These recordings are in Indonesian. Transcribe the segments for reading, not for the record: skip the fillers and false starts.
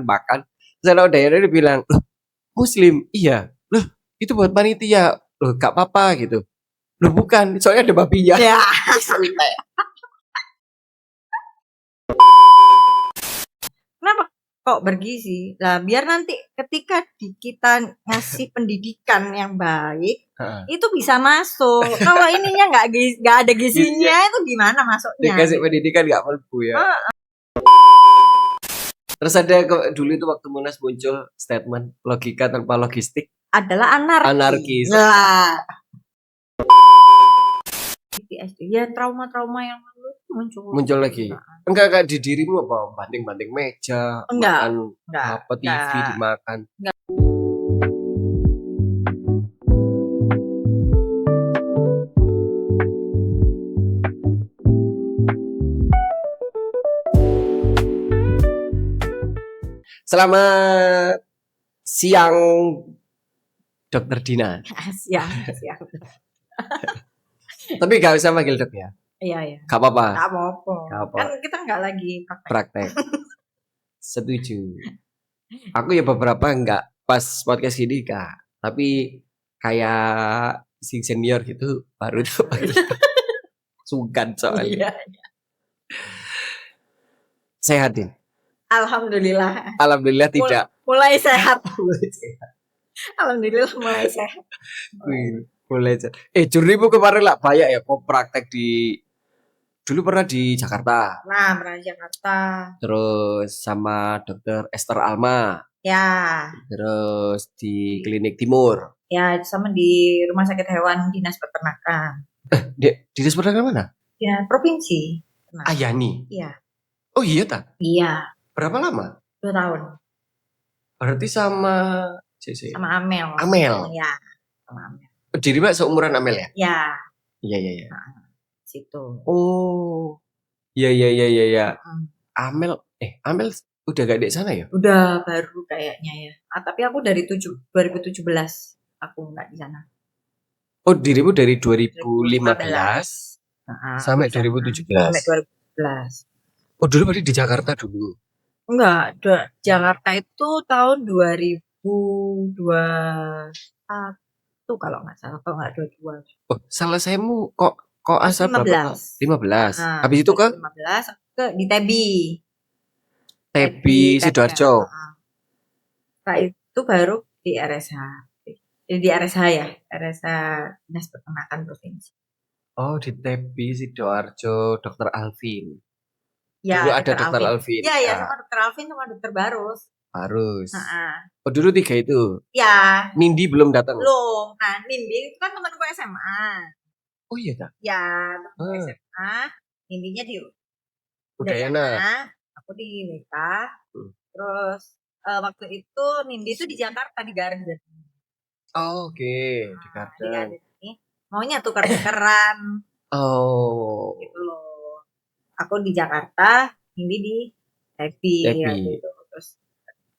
makan. Terus anak daerah dia bilang, "Loh, Muslim?" "Iya." "Loh, itu buat panitia." "Loh, gak apa-apa," gitu. "Loh, bukan, soalnya ada babinya." Ya. Kenapa kok bergizi? Lah biar nanti ketika kita ngasih pendidikan yang baik, itu bisa masuk. Kalau ininya nggak ada gizinya, itu gimana masuknya? Dikasih pendidikan gak mlebu ya. Terus ada dulu itu waktu Munas muncul statement logika tanpa logistik adalah anarkis. Nah. Ya trauma-trauma yang muncul lagi. Enggak di dirimu apa? Banting-banting meja, enggak, makan apa TV dimakan. Enggak. Selamat siang Dokter Dina. Siang. Tapi gak usah manggil dok ya. Iya. Gak apa-apa. Gak apa-apa. Kan kita nggak lagi praktek. Setuju. Aku ya beberapa enggak pas podcast ini Kak. Tapi kayak si senior gitu baru tuh. Sungkan soalnya. Iya. Sehatin. Alhamdulillah tidak. Mulai sehat. Alhamdulillah mulai sehat. Mulai sehat. Jurimu kemarin lah banyak ya kok praktek di dulu pernah di Jakarta. Nah, pernah di Jakarta. Terus sama Dokter Esther Alma. Ya. Terus di Klinik Timur. Ya, sama di Rumah Sakit Hewan Dinas Peternakan. Dinas Peternakan mana? Ya, provinsi. Ayani. Iya. Oh iya tak? Iya. Berapa lama? 2 tahun. Berarti sama sama Amel. Ya, sama Amel. Dirimu seumuran Amel ya? Ya. Iya. Nah, situ. Oh. Iya. Amel udah gak di sana ya? Udah baru kayaknya ya. Tapi aku dari 2017 aku nggak di sana. Oh, dirimu dari 2015 sampai 2017. Sampai 2017. Oh, dulu berarti di Jakarta dulu. Enggak, Jakarta itu tahun 2021 kalau nggak salah, kalau nggak 22. Oh, selesaimu kok asal 15. 15. Habis itu ke 15 di Tebi. Tebi Sidoarjo. Setelah itu baru di RSH. Di RSH ya, RSH Dinas Peternakan Provinsi. Oh, di Tebi Sidoarjo, Dokter Alvin. Ya, dulu ada Dokter Alvin. Iya, sama Dokter Alvin sama Dokter Barus. Oh, dulu 3 itu. Ya. Nindi belum datang. Belum. Nah, Nindi itu kan temanku SMA. Oh iya tak? Ya, temanku SMA. Nindinya di Udayana. Aku di WK. Terus waktu itu Nindi itu di Jakarta di Garden. Oh, oke. Di Garden. Maunya tuker-tukeran. Oh. Gitu loh. Aku di Jakarta, Nindi di Tepi. Gitu. Terus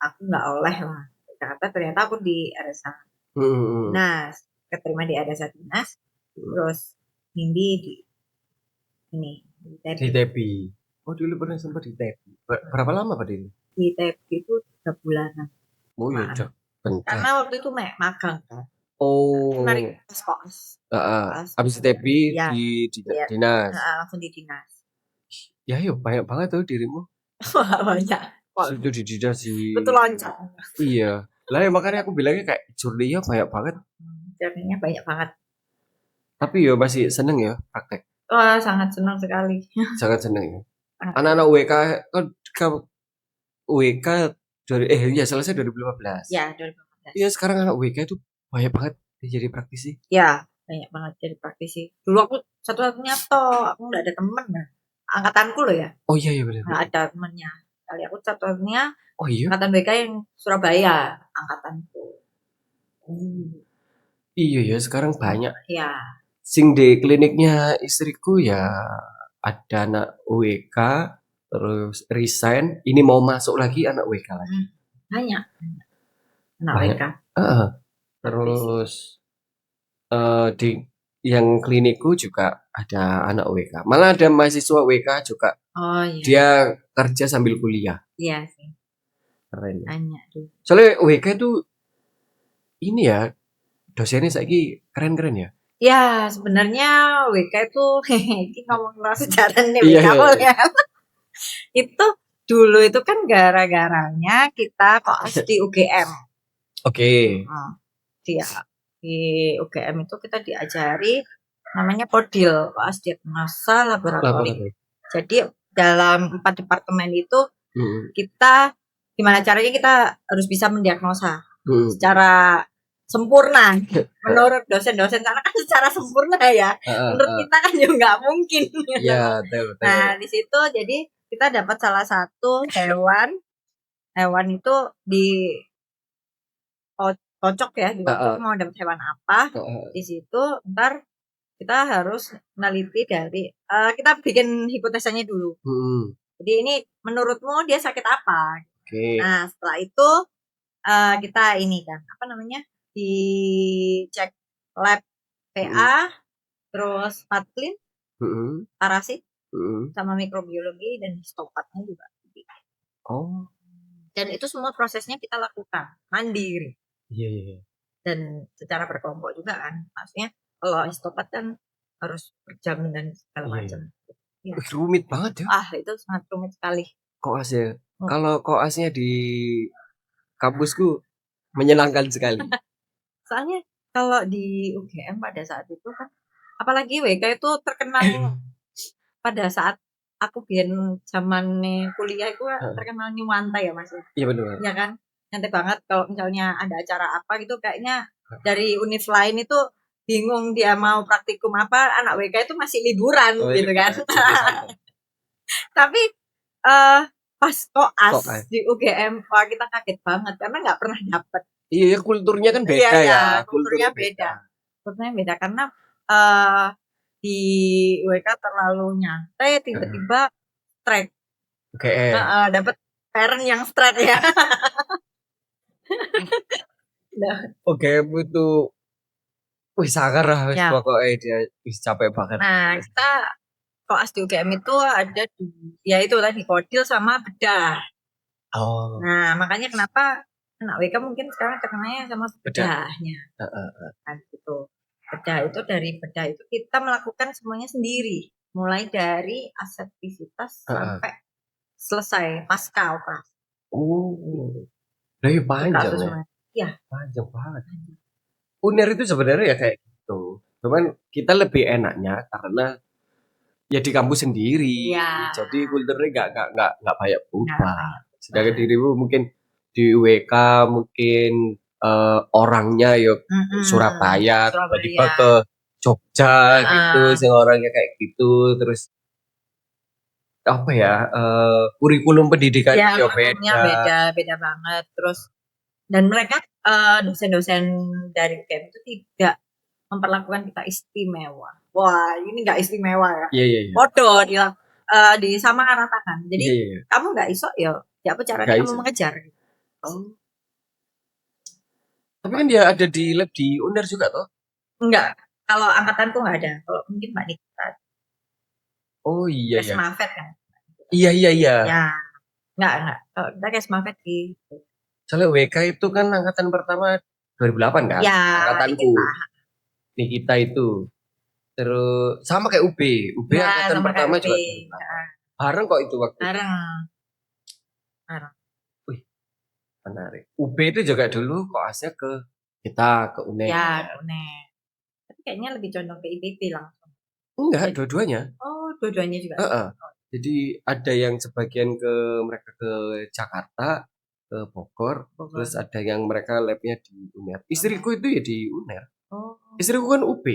aku nggak oleh lah di Jakarta, ternyata aku di RSH. Nah, keterima di RSH Dinas. Terus Nindi di Tepi. Oh, dulu pernah sempat di Tepi. Berapa lama Pak Dini? Di Tepi itu 3 bulanan. Oh iya, bentar. Karena waktu itu magang kan. Oh. Menarik kos. Habis Tepi di dinas. Langsung di dinas. Ya yuk, banyak banget tuh dirimu. Banyak. Itu di dinas sih. Betul loncat. Iya. Lah ya makanya aku bilangnya kayak journey-nya banyak banget. Journey-nya banyak banget. Tapi ya masih seneng ya praktek. Wah, sangat senang sekali. Sangat seneng ya. Anak-anak WK kan WK selesai 2015. Ya, 2015. Iya, sekarang anak WK itu banyak banget jadi praktisi. Ya, banyak banget jadi praktisi. Dulu aku satu-satunya aku nggak ada temen kan. Angkatanku loh ya. Oh iya benar. Nggak ada temennya. Kali aku satu-satunya. Oh iya. Angkatan WK yang Surabaya, angkatanku. Iya ya, sekarang banyak. Ya. Sing di kliniknya istriku ya ada anak WK, terus resign, ini mau masuk lagi anak WK lagi. Banyak. Anak WK. Terus di yang klinikku juga ada anak WK. Malah ada mahasiswa WK juga. Oh iya. Dia kerja sambil kuliah. Iya sih. Keren. Banyak tuh. Soalnya WK itu ini ya, dosennya saiki keren-keren ya. Ya, sebenarnya WK itu ini ngomong sejarah nih Iya, WK iya, boleh iya. ya. Itu dulu itu kan gara-garanya kita koas di UGM. Oke. Di UGM itu kita diajari namanya Podil, koas diagnosa laboratorium. Jadi dalam 4 departemen itu kita gimana caranya kita harus bisa mendiagnosa secara sempurna. Menurut dosen-dosen sana kan secara sempurna ya. Menurut kita kan juga nggak mungkin. Iya, betul. Nah, di situ jadi kita dapat salah satu hewan itu cocok ya, dicocok mau dapat hewan apa. Di situ ntar kita harus meneliti dari kita bikin hipotesanya dulu. Jadi ini menurutmu dia sakit apa? Nah, setelah itu kita ini kan apa namanya? Dicek lab PA, terus patklin, parasit, sama mikrobiologi dan histopatnya juga. Oh. Dan itu semua prosesnya kita lakukan mandiri. Iya. Dan secara berkelompok juga kan. Maksudnya kalau histopat kan harus berjam dan segala macam. Ya. Rumit banget ya. Itu sangat rumit sekali. Koasnya. Kalau koasnya di kampusku menyenangkan sekali. Soalnya kalau di UGM pada saat itu kan, apalagi WK itu terkenal pada saat aku biyen zaman kuliah itu terkenal nyuwanta ya Mas. Iya benar. Iya kan? Nyantai banget kalau misalnya ada acara apa gitu kayaknya dari univ lain itu bingung dia mau praktikum apa, anak WK itu masih liburan gitu kan. Tapi pas koas di UGM wah kita kaget banget karena nggak pernah dapet. Iya, kulturnya kan beda ya. Kulturnya beda. Kulturnya beda karena di WK terlalu nyantai, tiba-tiba strike. Dapat parent yang strike ya. UGM itu sangar lah pokoknya dia capek banget. Nah, kita koas di UGM itu ada ya itu tadi kodil sama bedah. Oh. Nah, makanya kenapa anak WK mungkin sekarang terkenalnya sama bedahnya. Nah, gitu. Dari bedah itu kita melakukan semuanya sendiri, mulai dari aseptisitas sampai selesai pasca operasi. Dari panjang ya? Panjang banget. UNER itu sebenarnya ya kayak gitu. Cuman kita lebih enaknya karena ya di kampus sendiri. Jadi kulturnya nggak banyak berubah. Sedangkan dirimu mungkin di WK mungkin orangnya ya Surabaya, tiba-tiba ke Jogja gitu, sing orangnya kayak gitu, terus apa ya kurikulum pendidikannya ya beda banget. Terus dan mereka dosen-dosen dari UGM itu tidak memperlakukan kita istimewa. Wah, ini nggak istimewa ya. Iya. Bodoh dia disamaratakan. Jadi kamu nggak iso ya apa caranya kamu mengejar. Tapi kan dia ada di lab di UNER juga toh? Enggak. Kalau angkatanku nggak ada. Kalau mungkin Mbak Nikita. Oh iya ya. Kesmafet kan. Iya. Ya. Enggak. Kalau kita Kesmafet gitu. Soalnya WK itu kan angkatan pertama 2008 kan? Ya, angkatanku. Nikita itu. Terus sama kayak UB ya, angkatan pertama juga. Bareng kok itu waktu. Bareng. Wih, menarik. UB itu juga dulu koasnya ke kita ke UNER. Ya, UNER. Tapi kayaknya lebih condong ke IPB langsung. Enggak, dua-duanya. Oh, dua-duanya juga. Jadi ada yang sebagian mereka ke Jakarta, ke Bogor, terus ada yang mereka labnya di UNER. Istriku itu ya di UNER. Oh. Istriku kan UB.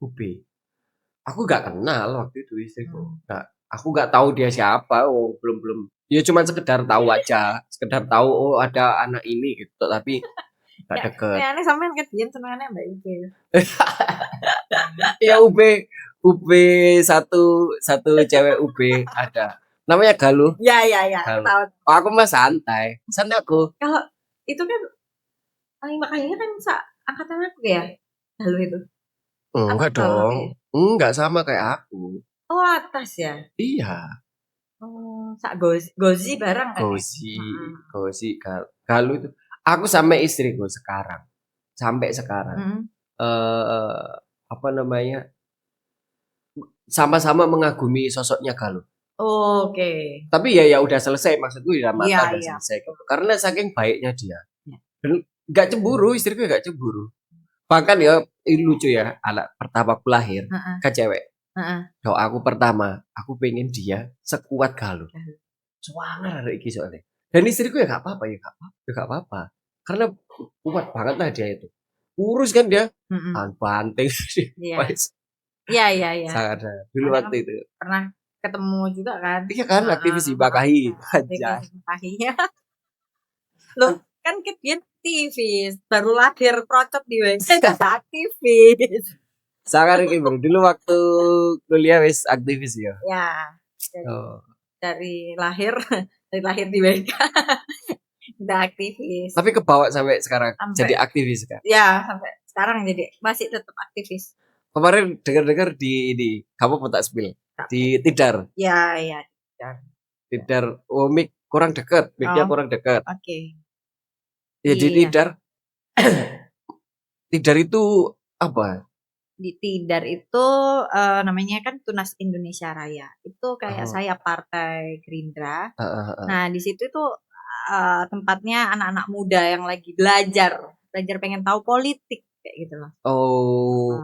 UB. Aku nggak kenal waktu itu istriku. Aku nggak tahu dia siapa. Belum. Ya cuma sekedar tahu aja. Sekedar tahu ada anak ini gitu. Tapi nggak deket. Ya, ini sampean kejadian senangannya Mbak UB. Ya UB satu cewek UB ada. Namanya Galuh. Ya. Tahu. Aku mah santai aku. Kalau itu kan makanya kan angkatan aku ya. Galuh itu. Enggak dong. Enggak sama kayak aku. Oh, atas ya? Iya. Oh, sak gozi bareng kan ya? Gozi Galuh itu. Aku sama istriku sampai sekarang apa namanya, sama-sama mengagumi sosoknya Galuh. Oke. Tapi ya udah selesai, maksudku ya mata udah Iya. selesai gitu. Karena saking baiknya dia. Iya. Dan nggak cemburu, istriku nggak cemburu. Bahkan ya ini lucu ya, anak pertama aku lahir kan cewek. Doa aku pertama, aku pengen dia sekuat Galuh. Suwanger arek iki soalnya. Dan istriku ya nggak apa-apa, ya nggak apa-apa. Karena kuat banget lah dia itu. Kurus kan dia, banteng. Iya. Iya. Sangat dulu waktu itu. Pernah ketemu juga kan? Iya kan, aktivis di Bakahi. Aktivis Bakahi ya. Loh, kan dia aktivis, baru lahir procot di WC aktivis. Sangat iki bro, dulu waktu kuliah wis aktivis ya. Ya. Dari lahir di WK. Udah aktivis. Tapi kebawa sampai sekarang jadi aktivis kan? Ya, sampai sekarang jadi masih tetap aktivis. Kemarin dengar-dengar di kamu mau tak spill di Tidar. Ya, Tidar. Oh, mic kurang dekat, mic-nya kurang dekat. Oke. Ya di Tidar. Tidar itu apa? Di Tidar itu namanya kan Tunas Indonesia Raya. Itu kayak saya partai Gerindra. Nah, di situ tuh tempatnya anak-anak muda yang lagi belajar pengen tahu politik kayak gitu loh. Oh.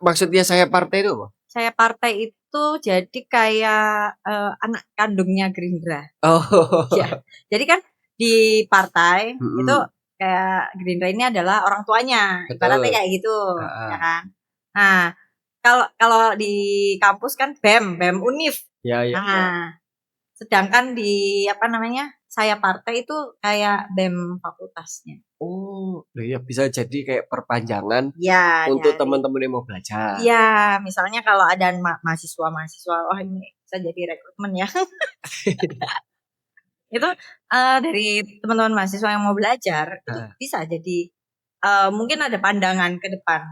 Maksudnya saya partai itu apa? Saya partai itu jadi kayak anak kandungnya Gerindra. Oh. Ya. Jadi kan di partai itu kayak Gerindra ini adalah orang tuanya. Ibaratnya kayak gitu, ya kan? Nah, kalau di kampus kan BEM Univ. Ya. Nah, sedangkan di saya partai itu kayak BEM fakultasnya. Oh, ya bisa jadi kayak perpanjangan untuk teman-teman yang mau belajar. Iya, misalnya kalau ada mahasiswa, oh ini bisa jadi rekrutmen ya. Itu dari teman-teman mahasiswa yang mau belajar itu bisa jadi mungkin ada pandangan ke depan.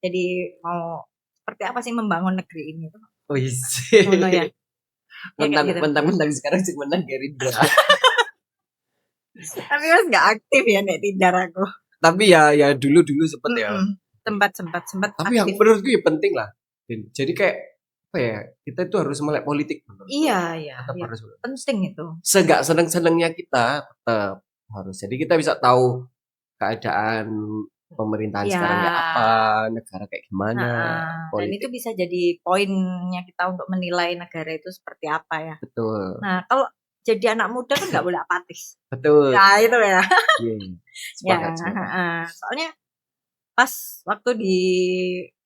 Jadi mau seperti apa sih membangun negeri ini tuh? Oh iya. Ya. Mentang-mentang sekarang sih menang Gerindra. Tapi mas nggak aktif ya nek Tidar aku. Tapi ya dulu sempet ya. Sempat. Tapi yang menurutku ya penting lah. Jadi kayak apa ya, kita itu harus melek politik. Iya. Harus penting itu. Segak seneng-senengnya kita tetap harus. Jadi kita bisa tahu keadaan pemerintahan sekarang kayak apa, negara kayak gimana. Dan itu bisa jadi poinnya kita untuk menilai negara itu seperti apa ya. Betul. Nah, kalau jadi anak muda kan nggak boleh apatis. Betul. Nah, itu ya. Sepakat. Soalnya pas waktu di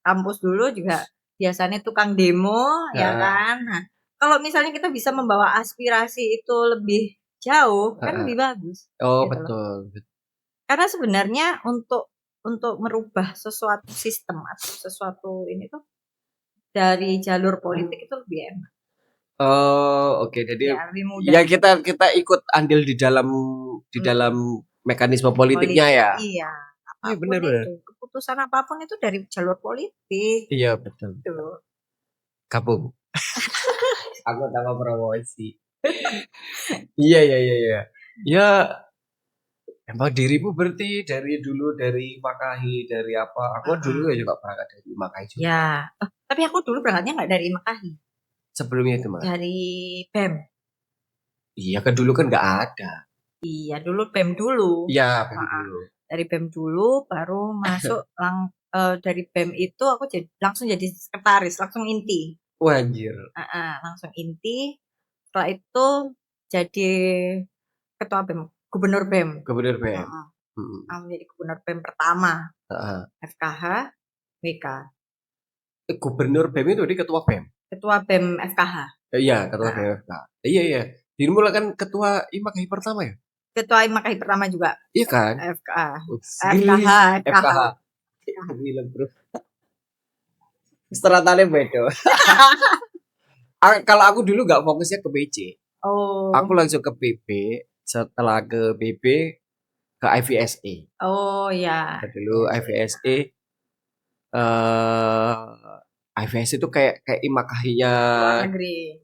kampus dulu juga biasanya tukang demo, ya kan. Nah, kalau misalnya kita bisa membawa aspirasi itu lebih jauh, kan lebih bagus. Oh, gitu betul. Karena sebenarnya untuk merubah sesuatu sistem atau sesuatu ini tuh dari jalur politik itu lebih enak. Oh, oke. Jadi ya kita ikut andil di dalam mekanisme politiknya ya. Iya. Benar. Keputusan apapun itu dari jalur politik. Iya, betul. Gabung. Aku tambah promosi. Iya. Ya, emang dirimu berarti dari dulu dari Makahi, dari apa? Aku dulu ya juga berangkat dari Makahi juga. Ya, tapi aku dulu berangkatnya nggak dari Makahi. Sebelumnya itu mah? Dari BEM. Iya kan dulu kan nggak ada. Iya dulu BEM dulu. Iya BEM dulu. Dari BEM dulu baru masuk dari BEM itu aku langsung jadi sekretaris, langsung inti. Wah anjir. Langsung inti. Setelah itu jadi ketua BEM, gubernur BEM. Aku jadi gubernur BEM pertama. FKH, WK. Gubernur BEM itu dia ketua BEM. Ketua BEM FKH. Iya, ketua BEM FKH. Iya. Dirimu kan ketua IMAKAHI pertama ya? Ketua IMAKAHI pertama juga. Iya kan? FKH. Gila bro. Stratane beda. Kalau aku dulu nggak fokusnya ke BC. Oh. Aku langsung ke PB. Setelah ke PB ke IVSE. Oh ya. Dulu IVSE IVS itu kayak imakahinya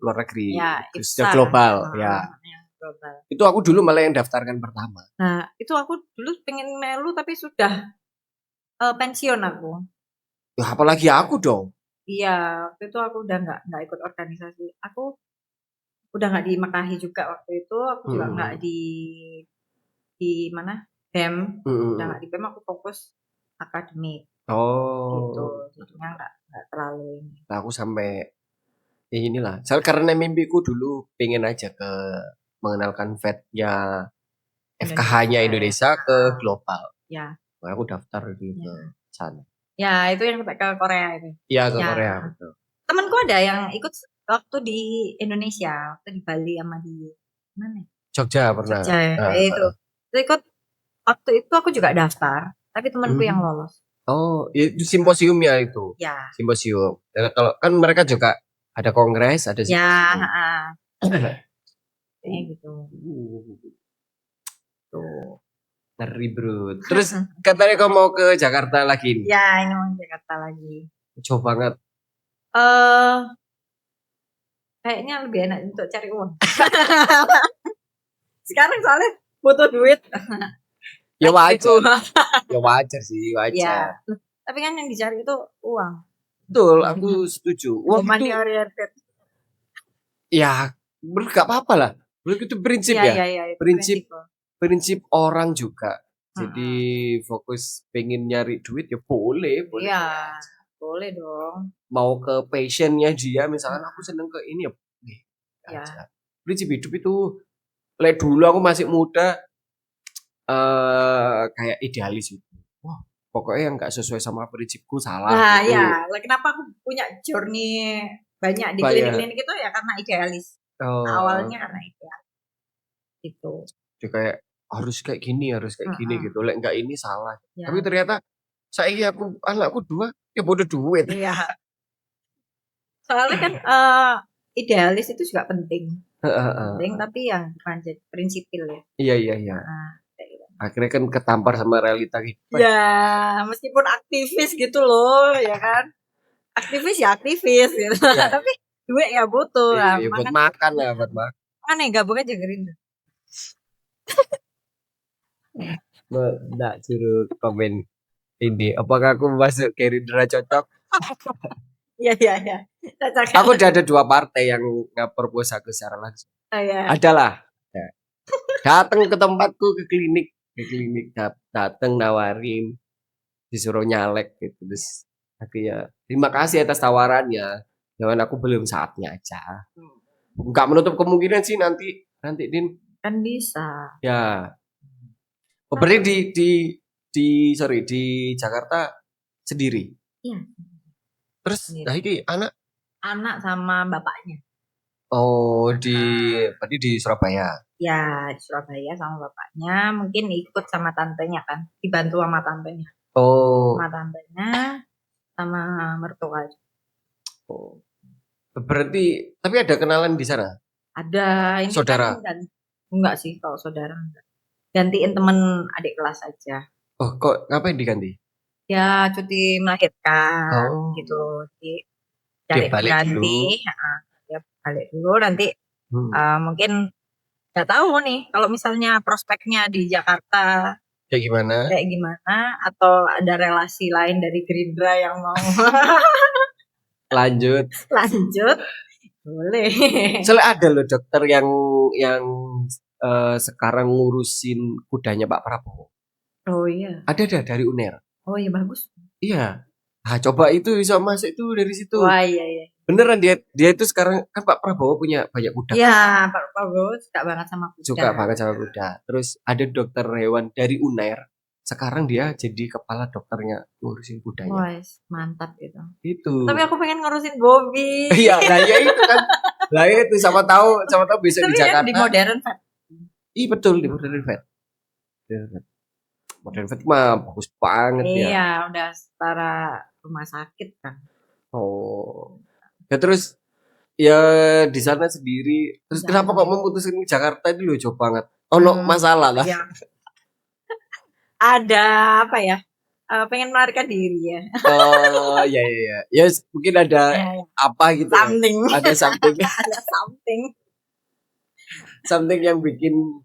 luar negeri. Ya, Terus sudah global, ya. Global. Itu aku dulu malah yang daftarkan pertama. Nah, itu aku dulu pengen melu tapi sudah pensiun aku. Ya, apalagi aku dong. Iya, waktu itu aku udah nggak ikut organisasi. Aku udah nggak di Makahi juga waktu itu. Aku juga nggak di mana BEM. Udah nggak di BEM, aku fokus akademik. Gitu. Jadinya nggak terlalu ini. Nah, aku sampai inilah. Soalnya karena mimpiku dulu pengen aja mengenalkan FED-nya FKH-nya Indonesia ke global. Ya. Nah, aku daftar ke sana. Ya, itu yang ke Korea itu. Iya, ke Korea, betul. Temanku ada yang ikut waktu di Indonesia, waktu di Bali sama di mana? Jogja pernah. Jogja, itu ikut waktu itu aku juga daftar, tapi temanku yang lolos. Oh, itu simposiumnya itu. Ya. Simposium. Kalau kan mereka juga ada kongres, ada simposium. Ya, kayak gitu. Tuh. Ngeri bro. Terus katanya kau mau ke Jakarta lagi nih? Ya, ini mau ke Jakarta lagi. Jauh banget. Kayaknya lebih enak untuk cari uang. Sekarang soalnya butuh duit. Ya wajar. Ya wajar sih, wajar. Ya, tapi kan yang dicari itu uang. Betul, aku setuju. Uang money oriented. Ya, gak apa-apa lah. Itu prinsip ya. Prinsip orang juga. Jadi fokus pengen nyari duit ya boleh. Iya, boleh dong. Mau ke passionnya dia, misalkan aku seneng ke ini ya. Prinsip hidup itu, dulu aku masih muda, kayak idealis itu. Wah, pokoknya yang gak sesuai sama prinsipku salah. Nah gitu. Ya, kenapa aku punya journey banyak di klinik-klinik itu ya karena idealis. Awalnya karena idealis. Gitu. Jadi kayak harus kayak gini gitu. Enggak ini salah. Ya. Tapi ternyata anakku 2 ya bodoh duit. Iya. Soalnya kan idealis itu juga penting. Penting tapi ya lanjut prinsipil ya. Iya. Akhirnya kan ketampar sama realita gitu. Ya, meskipun aktivis gitu loh, ya kan. Aktivis gitu. Ya. Tapi duit ya butuh. Iya, buat makan lah, buat makan. Kan ya gabung aja Gerindra. Nggak suruh komen ini. Apakah aku masuk Gerindra cocok? Iya. Cocok. Aku udah ada 2 partai yang nge-propose aku secara langsung. Iya. Adalah. Ya. Datang ke tempatku ke klinik datang nawarin, disuruh nyalek gitu. Terus aku ya terima kasih atas tawarannya. Jangan aku belum saatnya aja. Enggak menutup kemungkinan sih nanti Din. Kan bisa. Ya. Berarti di Jakarta sendiri. Iya. Terus ini anak sama bapaknya. Oh, berarti di Surabaya. Ya, di Surabaya sama bapaknya, mungkin ikut sama tantenya kan, dibantu sama tantenya. Oh. Sama tantenya, sama mertua. Oh. Berarti, tapi ada kenalan di sana? Ada. Ini saudara? Kan enggak sih, kalau saudara enggak. Gantiin temen adik kelas aja. Oh, kok ngapain diganti? Ya, cuti melahirkan, gitu. Cari pengganti. Dia balik dulu, nanti mungkin nggak tahu nih kalau misalnya prospeknya di Jakarta kayak gimana atau ada relasi lain dari Gerindra yang mau lanjut boleh. Soalnya ada loh dokter yang sekarang ngurusin kudanya Pak Prabowo. Oh iya. Ada dari UNER. Oh iya, bagus. Iya. Nah, coba itu bisa masuk itu dari situ. Wah iya. Beneran dia itu sekarang kan Pak Prabowo punya banyak kuda. Iya, Pak Prabowo suka banget sama kuda. Terus ada dokter hewan dari UNER. Sekarang dia jadi kepala dokternya ngurusin kudanya. Wah, mantap itu. Itu. Tapi aku pengen ngurusin Bobby. Iya, nah ya itu kan. Lah itu sama tahu bisa di Jakarta. Di Modern Vet. Iya betul di Modern Vet. Modern Vet mah bagus banget ya. Iya, udah setara rumah sakit kan. Oh. Ya terus ya di sana sendiri. Terus kenapa kok memutuskan Jakarta itu lucu banget? Oh no, masalah lah. Ya. Ada apa ya? pengen melarikan diri ya. Oh, ya. Ya, mungkin ada apa gitu. Something. Ada something. Ada something. Something yang bikin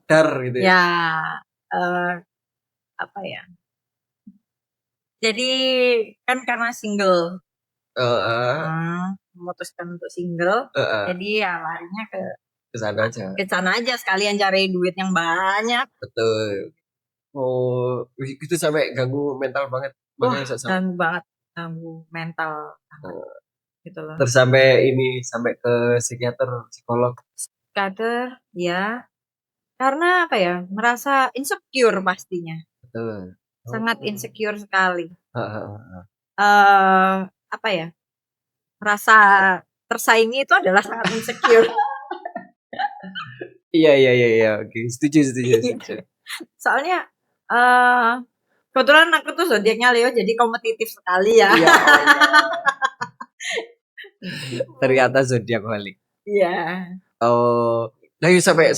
dar gitu ya. Ya, apa ya? Jadi kan karena single, memutuskan untuk single, jadi ya larinya ke sana aja sekalian cari duit yang banyak. Betul. Oh, itu sampai ganggu mental banget. Wah, ganggu banget, ganggu mental. Gitu loh. Terus sampai ke psikiater, psikolog. Psikiater, ya. Karena apa ya? Merasa insecure pastinya. Betul. Sangat insecure sekali. Heeh. Apa ya? Rasa tersaingi itu adalah sangat insecure. Iya. Oke, setuju. Soalnya kebetulan aku tuh zodiaknya Leo, jadi kompetitif sekali ya. Iya. Ternyata zodiak balik. Iya. Oh, nah sampai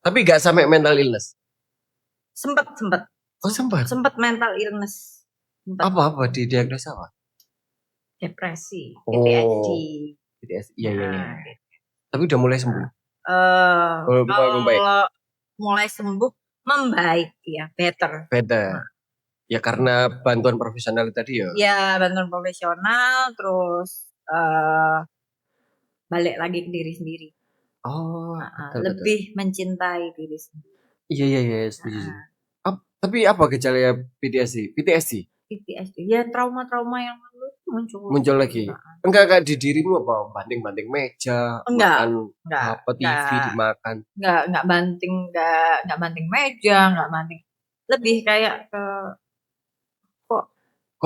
tapi nggak sampai mental illness. Sempat. Oh, sempat mental illness. Apa di diagnosa apa? Depresi, PTSD. Iya. Tapi udah mulai sembuh. Kalau mulai sembuh membaik ya, better. Ya karena bantuan profesional tadi ya. Ya, bantuan profesional, terus balik lagi ke diri sendiri. Oh, lebih mencintai diri sendiri. Iya, setuju. Tapi apa gejalanya PTSD? Ya trauma-trauma yang lalu muncul lagi. Enggak di dirimu apa banting-banting meja, enggak, apa TV dimakan. Enggak banting meja, enggak banting. Lebih kayak ke kok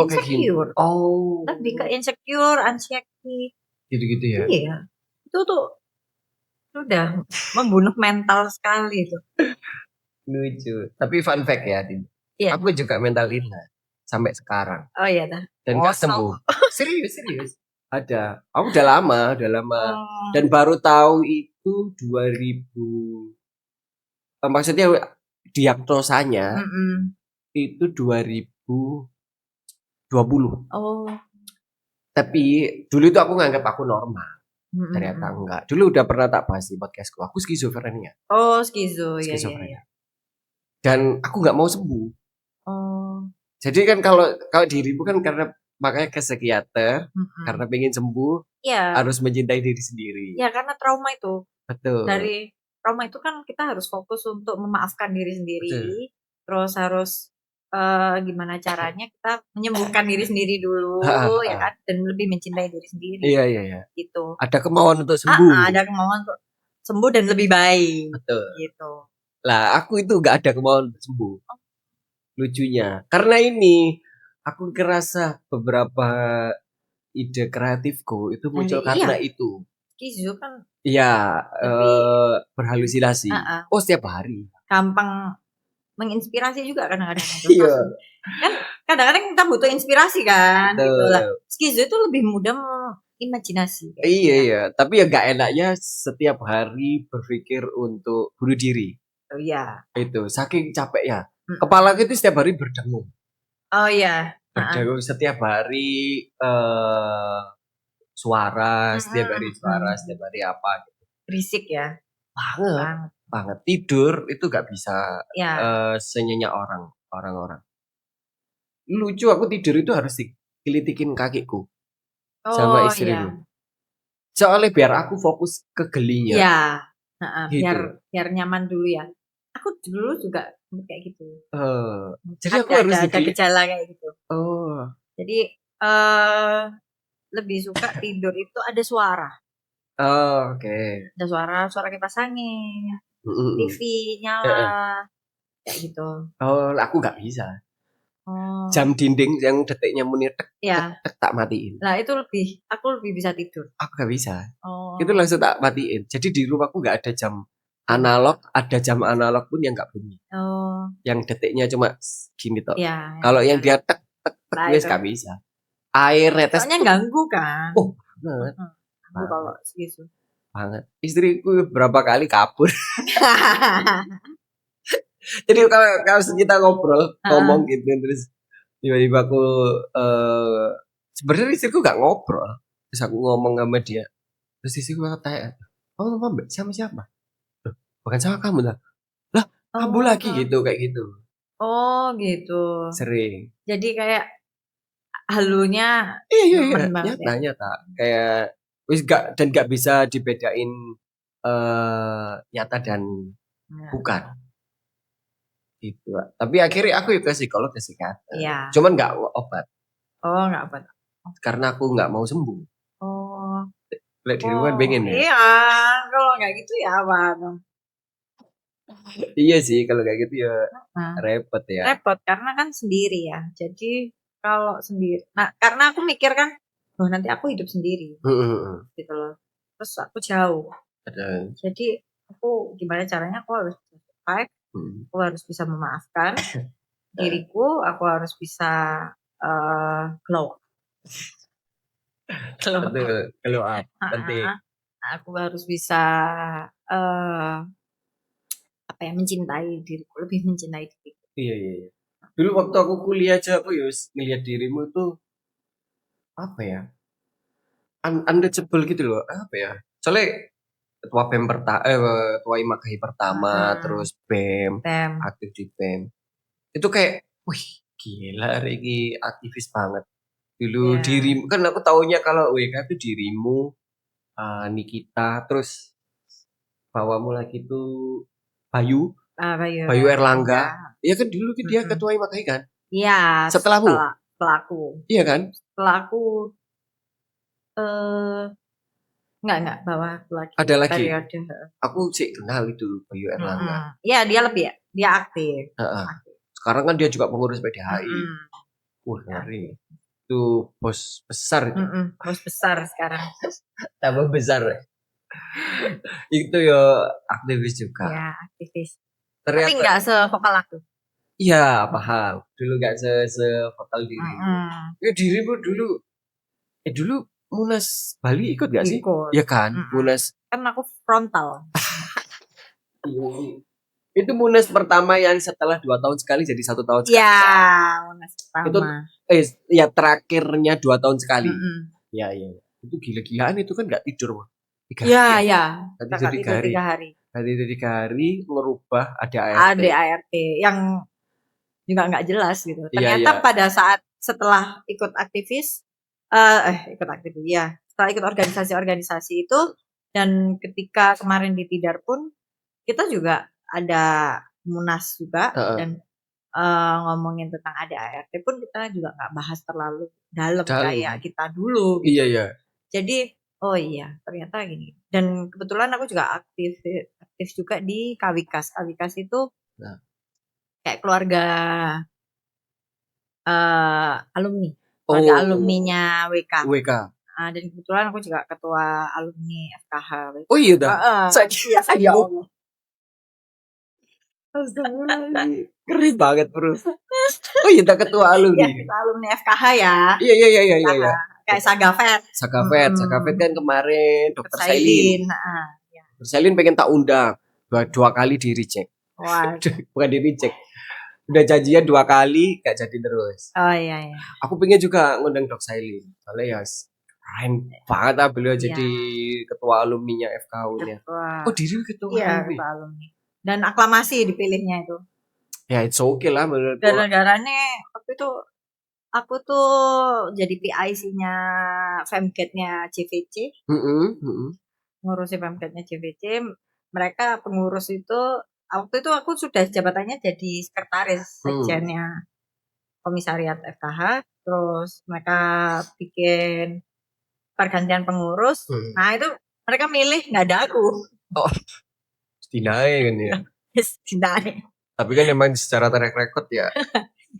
insecure. Oh. Lebih ke insecure, anxiety. Gitu ya. Iya. Itu tuh sudah membunuh mental sekali itu. Lucu. Tapi fun fact ya, Iya. Aku juga mental illness sampai sekarang. Oh iya dah. Dan gak sembuh. Serius. Ada. Aku udah lama. Dan baru tahu itu 2000. Maksudnya diagnosanya itu 2020. Oh. Tapi dulu itu aku nganggap aku normal. Ternyata enggak. Dulu udah pernah tak bahas di podcastku. Aku skizofrenia. Oh, skizofrenia. Ya. Dan aku nggak mau sembuh. Oh. Jadi kan kalau dirimu kan karena makanya ke psikiater, karena pengen sembuh, harus mencintai diri sendiri. Ya karena trauma itu. Betul. Dari trauma itu kan kita harus fokus untuk memaafkan diri sendiri. Betul. Terus harus gimana caranya kita menyembuhkan diri sendiri dulu, ya kan, dan lebih mencintai diri sendiri. Iya. Gitu. Ada kemauan untuk sembuh. Ada kemauan untuk sembuh dan lebih baik. Betul. Gitu. Lah, aku itu nggak ada kemauan untuk sembuh. Lucunya, karena ini aku ngerasa beberapa ide kreatifku itu muncul karena itu. Skizo kan. Iya, berhalusinasi. Oh, setiap hari. Gampang menginspirasi juga kadang-kadang. Iya. Kan kadang-kadang kita butuh inspirasi kan. Gitu lah. Skizo itu lebih mudah imajinasi. Iya. Tapi ya nggak enaknya setiap hari berpikir untuk bunuh diri. Oh iya. Itu saking capek ya. Kepala itu setiap hari berdengung. Oh iya. Berdengung setiap hari suara, setiap hari apa gitu. Berisik ya. Banget. Tidur itu gak bisa senyenyak orang-orang. Lucu, aku tidur itu harus dikelitikin kakiku sama istriku. Soalnya biar aku fokus ke gelinya. Iya. Biar nyaman dulu ya. Aku dulu juga kayak gitu. Jadi aku harus ada gejala kayak gitu. Jadi lebih suka tidur itu ada suara. Oke. Ada suara kipas angin, TV nyala, kayak gitu. Aku nggak bisa. Jam dinding yang detiknya muni tek tak matiin. Nah itu aku lebih bisa tidur. Aku nggak bisa. Itu langsung tak matiin. Jadi di rumahku nggak ada jam analog, ada jam analog pun yang nggak bunyi. Yang detiknya cuma gini toh. Kalau yang dia tek wes nggak bisa. Air netes. Soalnya ganggu kan. Banget. Kalau segitu. Banget. Istriku berapa kali kabur. Jadi kalau kita ngobrol, ngomong gitu terus tiba-tiba aku sebenarnya istriku gak ngobrol. Terus aku ngomong sama dia. Terus istriku tanya, "Oh, Mbak, sama siapa?" "Loh, bukan sama kamu lah." "Lah, kamu lagi gitu kayak gitu." Oh, gitu. Sering. Jadi kayak halunya Iya, banget ya. nyata. Kayak wis gak bisa dibedain nyata dan bukan. Gitu. Tapi akhirnya aku ke psikolog, ke psikiater. Iya. Cuman gak obat. Oh, gak obat. Karena aku gak mau sembuh. Oh. Lek dirimu kan pengen ya. Iya, kalau kayak gitu ya apa dong? Iya sih, kalau kayak gitu ya repot ya. Repot karena kan sendiri ya. Jadi kalau sendiri, nah karena aku mikir kan, oh nanti aku hidup sendiri, gitu loh. Terus aku jauh. Jadi aku gimana caranya aku harus survive, aku harus bisa memaafkan diriku, aku harus bisa glow up. Glow up, penting. Aku harus bisa apa ya, mencintai diriku, lebih mencintai diriku. Iya. Dulu waktu aku kuliah aja aku ya ngelihat dirimu tuh apa ya? Untouchable gitu loh. Apa ya? Soalnya ketua BEM ketua IMAKHI pertama, terus BEM, aktif di BEM. Itu kayak, wih, gila Regi, aktivis banget. Dulu dirimu kan aku taunya kalau WK itu dirimu, Nikita, terus bawamu lagi tuh Bayu Erlangga. Iya kan dulu dia ketua IMAKHI kan? Iya, Setelahmu? setelah aku. Iya kan? Setelah aku enggak bawah lagi. Ada lagi. Periode. Aku sih kenal itu Bayu Erlangga. Iya, dia aktif. Sekarang kan dia juga pengurus PDHI. Wah, ngeri. Itu bos besar itu. Bos besar sekarang. Tambah besar ya. Itu ya aktivis juga. Ya, aktivis. Ternyata, tapi nggak sevokal aku. Iya, paham. Dulu nggak sevokal diri. Ya dirimu dulu Munas Bali ikut gak sih? Iya kan, Munas. Kan aku frontal. Itu Munas pertama yang setelah 2 tahun sekali jadi 1 tahun sekali. Iya, Munas pertama. Itu ya terakhirnya 2 tahun sekali. Iya. Itu gila-gilaan itu kan nggak tidur. Iya. Tadi jadi 3 hari. Tadi 3 hari merubah ADART yang juga nggak jelas gitu. Ternyata pada saat setelah ikut aktivis, setelah ikut organisasi-organisasi itu, dan ketika kemarin di Tidar pun kita juga ada Munas juga, dan ngomongin tentang ADART pun kita juga nggak bahas terlalu dalam kayak kita dulu. Gitu. Iya. Jadi oh iya ternyata gini. Dan kebetulan aku juga aktif juga di Kawikas. Kawikas itu kayak keluarga alumni. Keluarga alumninya WK. Dan kebetulan aku juga ketua alumni FKH. Oh iya dah. Saya Allah. Keren banget bro. Oh iya, ketua alumni. Iya, ketua alumni FKH ya. Iya. Kayak Sagafet kan kemarin Dr. Sailin. Dr. Sailin pengen tak undang. 2 kali di reject. Bukan di reject. Udah janjian 2 kali gak jadi terus. Oh iya. Aku pengen juga ngundang Dr. Sailin. Soalnya ya keren banget beliau jadi ketua alumninya FKU-nya. Oh diri ketua alumni. Ketua alumni. Dan aklamasi dipilihnya itu. Ya it's okay lah menurutku. Gara-garanya waktu itu aku tuh jadi PIC-nya Femketnya JVC. Ngurusi Femketnya JVC. Mereka pengurus itu, waktu itu aku sudah jabatannya jadi sekretaris sekjennya komisariat FKH. Terus mereka bikin pergantian pengurus. Nah itu mereka milih nggak ada aku. Oh, setidaknya kan ya. Setidaknya. Tapi kan emang secara track record ya.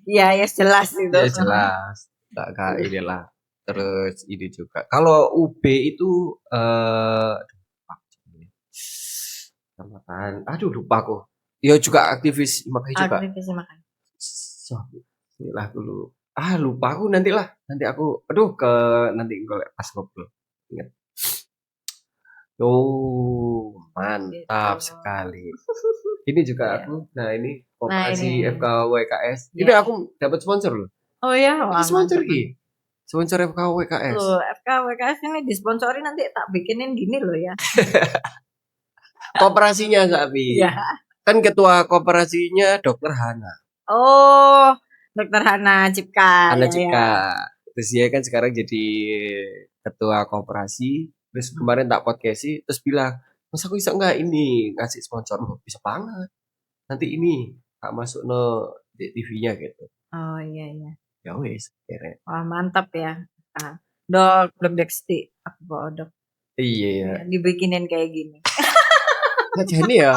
Iya jelas itu. Ya jelas. Gak inilah. Terus ini juga. Kalau UB itu lupa aku. Ya juga aktivis IMAKHI juga. Aktivis IMAKHI. Inilah dulu. Lupa aku nanti aku nanti pas ngobrol. Ingat. Mantap sekali. Ini juga Iya. aku. Nah ini Nah, koperasi ini. FKWKS. Ini Ya. aku dapat sponsor loh. Oh ya, Ini wah sponsor mantap. ki. Sponsor FKWKS. Loh, FKWKS ini disponsori nanti tak bikinin gini loh ya. Koperasinya Sapi. Iya. Kan ketua koperasinya Dokter Hana. Oh, Dokter Hana Cipka. Hana Ya, Cipka. ya. Terus dia kan sekarang jadi ketua koperasi. Terus kemarin tak podcasti terus bilang, "Mas aku bisa nggak ini ngasih sponsor?" Oh, bisa banget. Nanti ini tak masuk no di TV-nya gitu. Oh iya iya. Ya wes, keren. Wah mantap ya. Ah, Dok Deksti, aku bawa dok. Iya ya. Dibikinin kayak gini. Nggak jadi ya,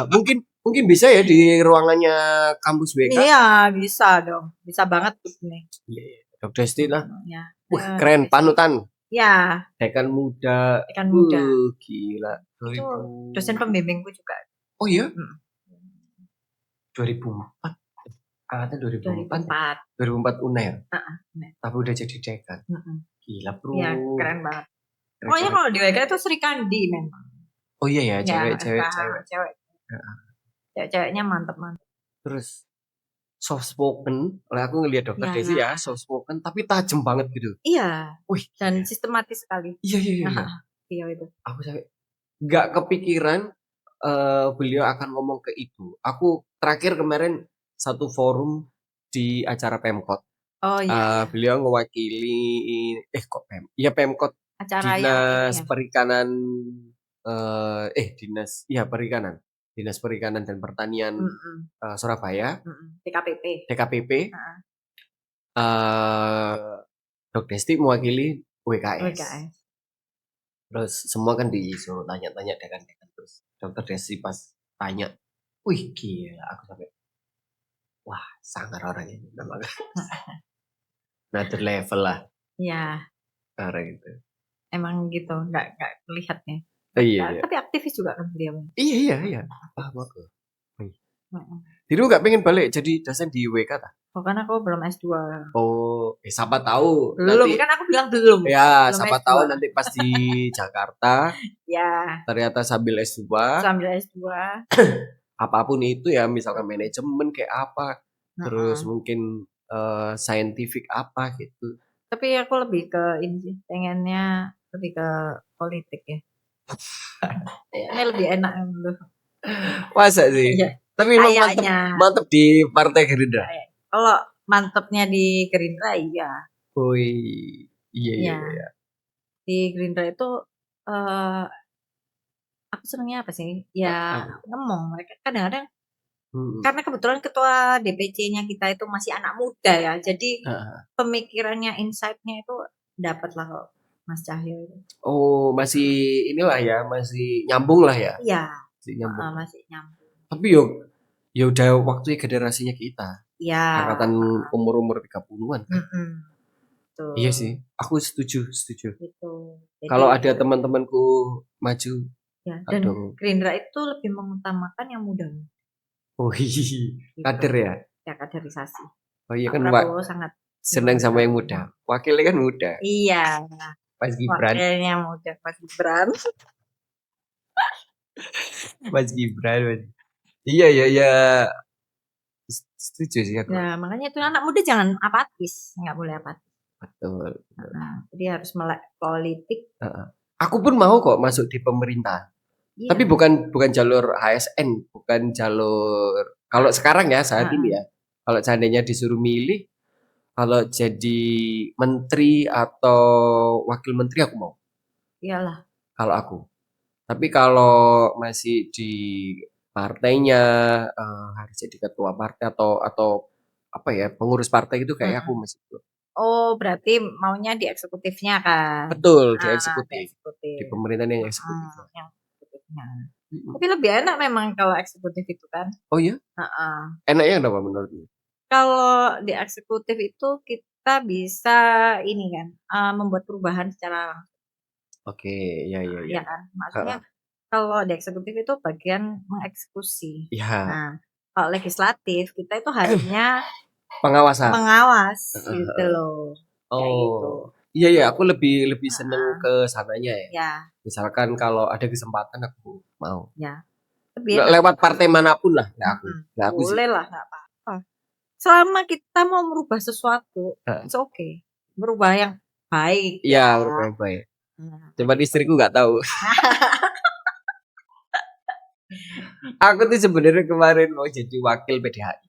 mungkin bisa ya di ruangannya kampus BK. Iya bisa dong, bisa banget tuh nih. Iya, Dok Desti lah. Ya. Wah keren, panutan. Ya. Dekan muda. Dekan muda. Gila. Itu dosen pembimbingku juga. Oh iya? 2004. Angkatan 2004. 2004 UNER. Tapi udah jadi dekan. Gila bro. Iya keren banget. Pokoknya kalau di WK itu Sri Kandi memang. Oh iya ya, cewek. Cewek-ceweknya mantap. Terus soft spoken, aku ngelihat Dokter Desi ya, soft spoken tapi tajam banget gitu. Iya. Wih, dan sistematis sekali. Iya. Iya itu. Aku sampai nggak kepikiran beliau akan ngomong ke itu. Aku terakhir kemarin satu forum di acara Pemkot. Oh iya. Beliau mewakili Pemkot acara Dinas Perikanan Perikanan. Dinas Perikanan dan Pertanian Surabaya. DKPP. Dok Desti mewakili WKS. Terus semua kan disuruh tanya-tanya dekan-dekan terus Dokter Desti pas tanya, wih gila aku sampai wah sangar orang ini namanya. Another level lah. Iya. Orang itu. Emang gitu, nggak melihat nih. Iya. Tapi aktivis juga kan beliau. Iya. Paham aku. Jadi lu nggak pengen balik jadi dosen di WK tak? Oh kan aku belum S2. Oh, siapa tahu. Belum, nanti, kan aku bilang belum. Ya, belum siapa S2. tahu nanti pas di Jakarta. Ya. Ternyata sambil S2. Apapun itu ya, misalkan manajemen kayak apa. Terus mungkin scientific apa gitu. Tapi aku lebih ke ini, pengennya lebih ke politik ya. Ini lebih enak dulu. Masa sih? Iya. Tapi mantep di Partai Gerindra. Kalau mantepnya di Gerindra iya. Oh iya. Di Gerindra itu aku senangnya apa sih? Ya ngomong mereka kadang-kadang karena kebetulan ketua DPC-nya kita itu masih anak muda ya. Jadi pemikirannya, insight-nya itu dapat lah kok Mas Cahyo itu. Oh, masih inilah ya, masih nyambung lah ya. Iya. Masih nyambung. Tapi ya udah waktunya generasinya kita. Iya. Angkatan umur 30-an kan. Tuh. Iya sih, aku setuju. Gitu. Kalau ada teman-temanku maju. Ya, dan Gerindra itu lebih mengutamakan yang muda. Oh iya, kader ya? Ya, kaderisasi. Oh iya kan Prabowo sangat senang sama yang muda. Wakilnya kan muda. Iya. Mas Gibran. Wakilnya muda, Mas Gibran. Mas Gibran. Iya. Setuju sih aku. Nah, makanya itu anak muda jangan apatis, nggak boleh apatis. Betul. Jadi harus melek politik. Aku pun mau kok masuk di pemerintah. Iya. Tapi bukan jalur ASN, bukan jalur kalau sekarang ya saat ini ya. Kalau seandainya disuruh milih, kalau jadi menteri atau wakil menteri aku mau. Iyalah. Kalau aku. Tapi kalau masih di partainya harus jadi ketua partai atau apa ya pengurus partai itu kayak aku masih. Oh berarti maunya di eksekutifnya kan? Betul di eksekutif. Di pemerintahan yang eksekutif. Tapi lebih enak memang kalau eksekutif itu kan? Oh iya? Enaknya apa menurutmu? Kalau di eksekutif itu kita bisa ini kan membuat perubahan secara Oke, ya. Ya kan, maksudnya kalau di eksekutif itu bagian mengeksekusi. Ya. Nah, kalau legislatif kita itu harusnya pengawas gitu loh. Oh, iya aku lebih seneng ke sananya ya. Ya. Misalkan kalau ada kesempatan aku mau. Ya. Lewat partai manapun lah, aku. Aku sih. Boleh lah, nggak apa-apa. Selama kita mau merubah sesuatu, it's okay. Merubah yang baik. Iya, merubah yang baik. Cuman istriku nggak tahu. Aku tuh sebenarnya kemarin mau jadi wakil PDHI.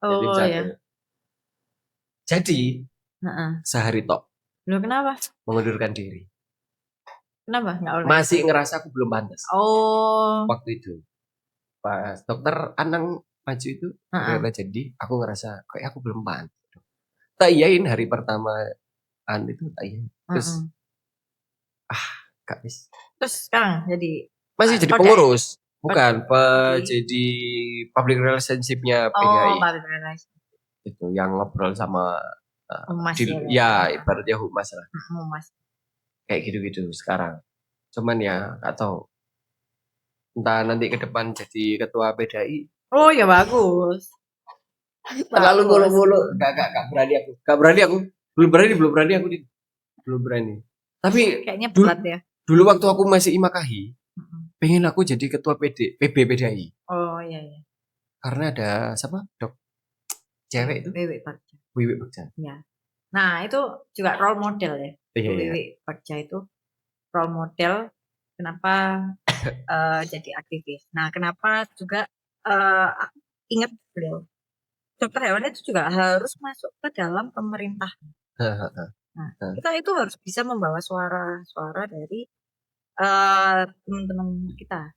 Oh ya. Jadi sehari tok. Loh kenapa? Mengundurkan diri. Kenapa? Nggak oleh. Masih ngerasa aku belum pantas. Oh. Waktu itu pas dokter Anang maju itu karena jadi aku ngerasa kayak aku belum pantas. Tak iyain hari pertama itu tak iyain. Terus gak bis. Terus sekarang masih jadi pengurus. Bukan, jadi public relationship-nya PDHI. Oh, public relationship. Itu yang ngobrol sama humas ya ibaratnya humas lah. Humas. Kayak gitu-gitu sekarang. Cuman ya gak tahu. Entah nanti ke depan jadi ketua PDHI. Oh ya bagus. Terlalu mulu-mulu. Gak berani aku. Belum berani aku. Belum berani. Tapi kayaknya berat ya. Dulu waktu aku masih IMAKAHI, pengen aku jadi ketua PB PDHI. Oh iya. Karena ada siapa? Cewek itu. Wiwi Bagja. Ya. Nah itu juga role model ya. Wiwi Bagja itu role model. Kenapa jadi aktivis. Nah kenapa juga aku ingat beliau. Dokter hewan itu juga harus masuk ke dalam pemerintah. Nah, kita itu harus bisa membawa suara dari teman-teman kita.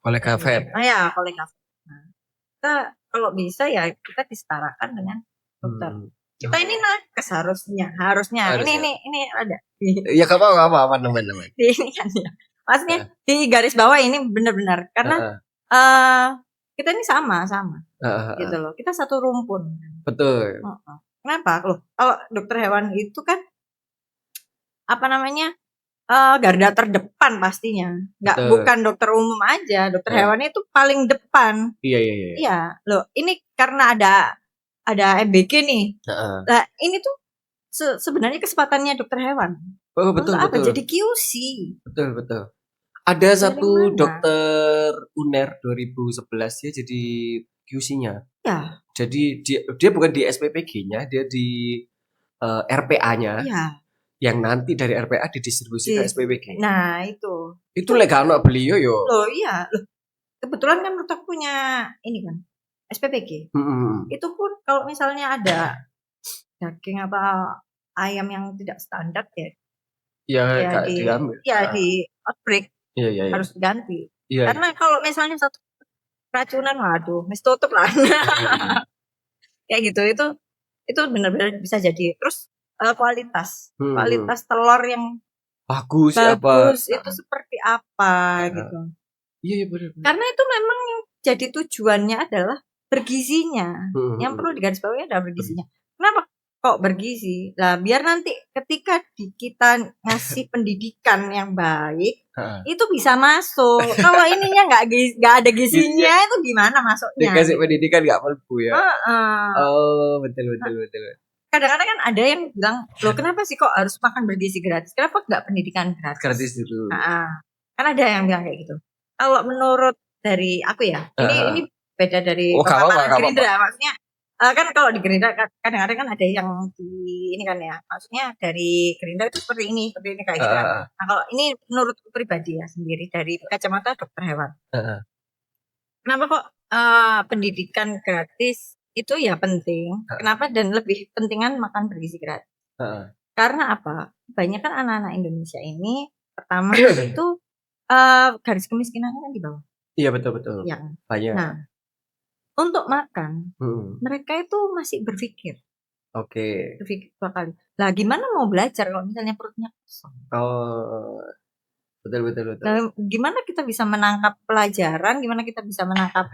Kolega Feb. Ya, kolega Feb. Nah, kita kalau bisa ya kita disetarakan dengan dokter. Kita ini harusnya. Ini ada. Ya apa teman-teman. Ini kan ya. Maksudnya di garis bawah ini benar-benar karena kita ini sama. Gitu loh. Kita satu rumpun. Betul. Kenapa? Loh, kalau dokter hewan itu kan garda terdepan pastinya. Bukan dokter umum aja, dokter hewan itu paling depan. Iya. Loh, ini karena ada MBG nih. Nah, ini tuh sebenarnya kesempatannya dokter hewan. Oh, betul. Jadi QC. Betul. Ada satu dokter UNER 2011 ya jadi QC-nya. Ya. Jadi dia bukan di SPPG-nya, dia di RPA-nya. Iya. Yang nanti dari RPA didistribusi ke SPPG. Nah, itu. Itu legal beliau yo. Loh, iya. Loh. Kebetulan kan aku punya ini kan SPPG. Itu pun kalau misalnya ada daging apa ayam yang tidak standar ya diambil. Ya di outbreak. Iya. Harus diganti. Iya. Karena kalau misalnya satu racunan waduh, mesti tutup lah. Kayak gitu itu benar-benar bisa jadi. Terus kualitas telur yang bagus itu seperti apa gitu. Iya benar. Karena itu memang jadi tujuannya adalah bergizinya. Yang perlu digarisbawahi adalah bergizinya. Kenapa kok bergizi? Nah, biar nanti ketika kita ngasih pendidikan yang baik, itu bisa masuk. Kalau ininya nggak ada gizinya, itu gimana masuknya? Dikasih pendidikan nggak mampu ya? Oh betul. Kadang-kadang kan ada yang bilang, loh kenapa sih kok harus makan bergizi gratis? Kenapa nggak pendidikan gratis? Gratis dulu. Kan ada yang bilang kayak gitu. Kalau menurut dari aku ya, ini beda dari Gerindra. Maksudnya kan kalau di Gerindra kadang-kadang kan ada yang ini kan ya. Maksudnya dari Gerindra itu seperti ini kayak gitu kan. Nah kalau ini menurut pribadi ya sendiri dari kacamata dokter hewan. Kenapa kok pendidikan gratis itu ya penting. Kenapa dan lebih pentingan makan bergizi gratis? Karena apa? Banyak kan anak-anak Indonesia ini pertama itu garis kemiskinannya kan di bawah. Iya betul. Ya. Banyak. Nah, untuk makan mereka itu masih berpikir. Oke. Berpikir 2 kali. Lah gimana mau belajar kalau misalnya perutnya kosong? Oh. Betul. Nah, gimana kita bisa menangkap pelajaran? Gimana kita bisa menangkap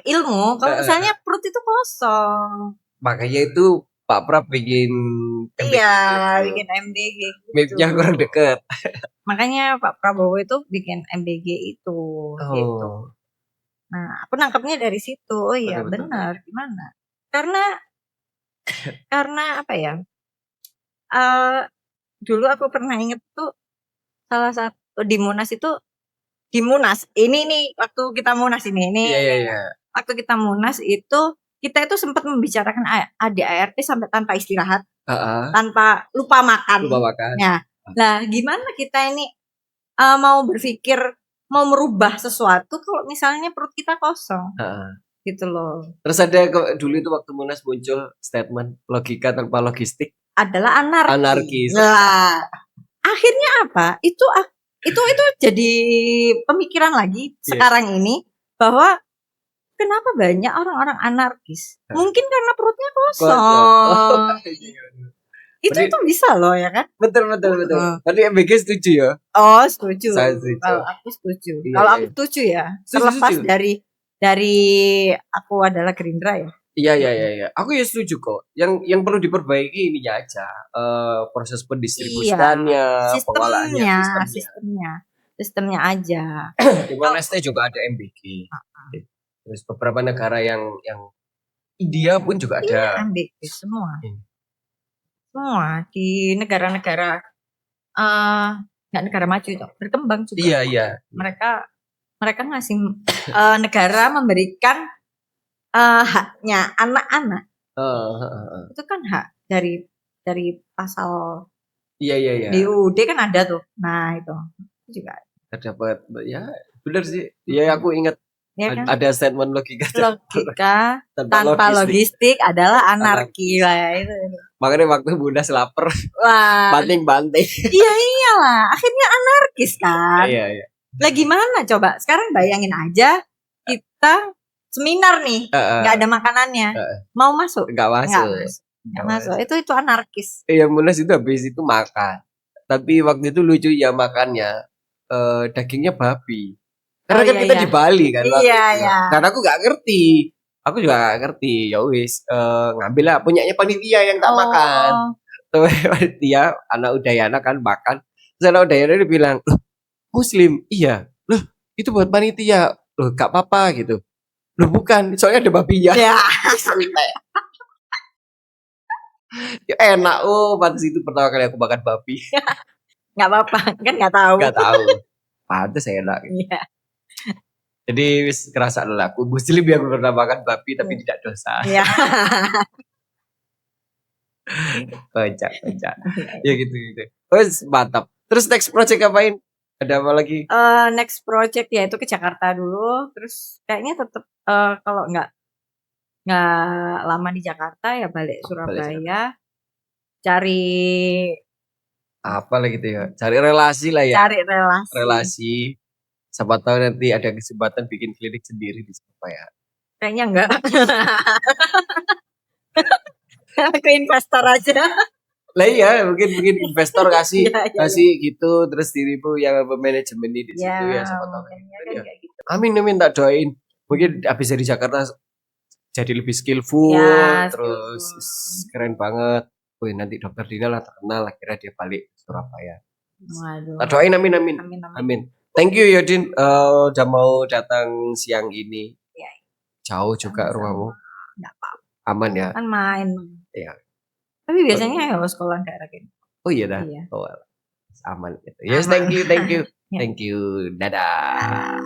ilmu kalau misalnya perut itu kosong? Makanya itu Pak Prab bikin MBG. Iya, bikin MBG gitu. Mapnya kurang dekat. Makanya Pak Prabowo itu bikin MBG itu gitu. Nah, aku nangkapnya dari situ. Oh iya, benar. Gimana? Karena apa ya? Dulu aku pernah inget tuh salah satu di Monas itu di Munas. Ini nih waktu kita Munas ini. Iya. Waktu kita Munas itu kita itu sempat membicarakan ADART sampai tanpa istirahat, tanpa lupa makan. Ya. Nah, gimana kita ini mau berpikir mau merubah sesuatu kalau misalnya perut kita kosong, gitu loh. Terus ada dulu itu waktu Munas muncul statement logika tanpa logistik adalah anarkis. Nah, akhirnya apa? Itu jadi pemikiran lagi sekarang ini bahwa kenapa banyak orang-orang anarkis? Mungkin karena perutnya kosong. Itu tuh bisa loh ya kan? Betul. Tadi MBG setuju ya? Oh setuju. Saya setuju. Kalau aku setuju. Kalau aku setuju ya. Terlepas dari aku adalah Gerindra ya. Iya. Aku ya setuju kok. Yang perlu diperbaiki ini aja. Proses pendistribusiannya, pengolahannya, sistemnya aja. Di Timor-Leste juga ada MBG. Terus beberapa negara yang India pun juga ada. MBG semua. Semua di negara-negara nggak negara maju itu berkembang juga. Iya. Mereka ngasih negara memberikan haknya anak-anak. Itu kan hak dari pasal. Iya. Di UUD kan ada tuh. Nah itu juga. Terdapat ya benar sih. Iya aku ingat. Ya kan? Ada statement logika tanpa logistik adalah anarki lah itu. Makanya waktu Munas lapar, banting-banting. Iya iyalah, akhirnya anarkis kan. Iya. Lah gimana coba? Sekarang bayangin aja kita seminar nih, nggak ada makanannya, mau masuk? Nggak masuk. Itu anarkis. Iya Munas itu habis itu makan, tapi waktu itu lucu ya makannya dagingnya babi. Karena kan kita di Bali kan. Iya. Dan aku gak ngerti. Aku juga gak ngerti. Ya wis ngambil lah punyanya panitia yang tak makan. Tuh panitia anak Udayana kan makan. Terus anak Udayana dia bilang, "Loh, Muslim." "Iya." "Loh, itu buat panitia." "Loh, gak apa-apa gitu." "Loh, bukan, soalnya ada babinya." Ya. Ya enak. Pantas itu pertama kali aku makan babi. Gak apa-apa, kan gak tahu. Pantas enak. Iya. Jadi kerasa lah aku Muslim yang pernah makan babi tapi tidak dosa. Iya. Kocak. Ya gitu. Mantap. Terus next project apain? Ada apa lagi? Next project ya itu ke Jakarta dulu. Terus kayaknya tetap kalau nggak lama di Jakarta ya balik Surabaya. Cari apa lagi gitu ya? Cari relasi lah ya. Cari relasi. Siapa tahu nanti ada kesempatan bikin klinik sendiri di Surabaya. Kayaknya enggak. Aku investor aja. Lah iya, mungkin investor kasih gitu, terus dirimu yang manajemen di situ ya siapa tahu. Gitu. Amin tak doain. Mungkin habis dari Jakarta jadi lebih skillful, terus keren banget. Wih, nanti Dokter Dina lah terkenal, akhirnya dia balik ke Surabaya. Waduh. Tak doain amin. Thank you Yodin, udah mau datang siang ini. Ya. Jauh juga rumahmu. Enggak apa-apa. Aman ya? Kan main. Iya. Tapi biasanya ya sekolah daerah gitu. Oh iya dah. Iya. Aman gitu. Yes, thank you. Thank you. Dadah.